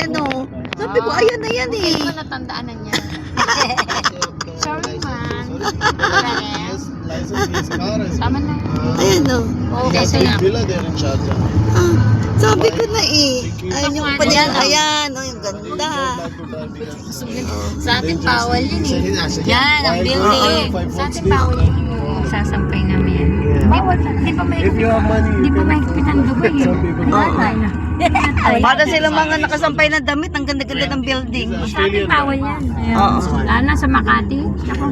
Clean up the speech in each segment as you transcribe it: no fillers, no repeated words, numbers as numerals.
Ayan o. Sabi ko, ayan na yan eh. Hindi ko natandaan na niya. Sorry, man. Tama na. Ayan o. Okay, so na. Sabi ko na eh. Ayan yung pala yan. Ayan o, yung ganda. Sa ating bawal yun eh. Yan, ang building. Sa ating bawal yun. Sasampay namin yan. Di ba may higpit ang Dubai eh. Para sila mga nakasampay na damit. Ang ganda-ganda ng building. Sa ating bawal yan. Oo. Lalo na sa Makati. Ako,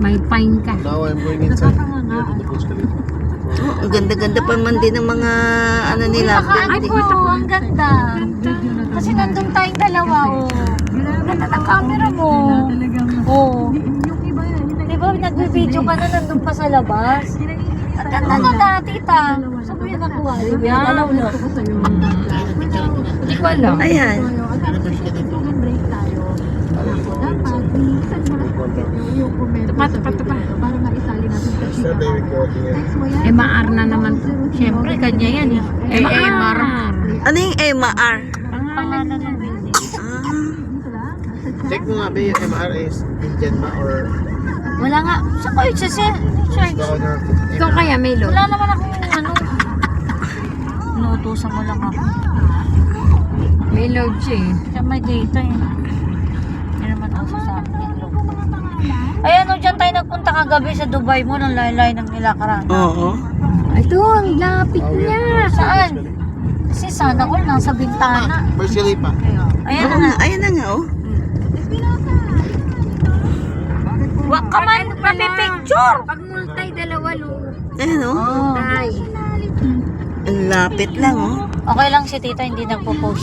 may fine ka. Now I'm going inside. Oh, ang ganda-ganda pa man din ng mga ano nila. Ay po, ang ganda. Kasi nandun tayong dalawa, oh. Ganda ng camera mo. Oh. Di ba nagbibideo ka na nandun pa sa labas? Ang ganda na dati, ta. Saan mo yung nakuha? Yan. Hindi ko alam. Ayan. Tupa. Sir, they recording it. MR na naman. Siyempre, kanya yan eh. MR. Ano yung MR? Pangalan ng building. Ah. Check mo nga ba yung MRS Indian ba or Wala nga. Saan ko yung charge? the owner? Ikaw kaya, Melo? Wala naman akong ano. Inuutusan mo lang ako. May load siya eh. Siya may data eh. Hindi naman ako sa akin. Ayan o, dyan tayo nagpunta kagabi sa Dubai mo ng laylay ng nilakaran. Oo. Ito, ang lapit niya. Saan? Kasi sana all nasa bintana. Marshall pa. Ayan Oo na nga, nga. ayan na nga oh. Wag ka man mapipicture. Pag multay, dalawa luto. Ayan oh. Oh. Tay. Ang lapit lang oh. Okay lang si tita, hindi nagpo-post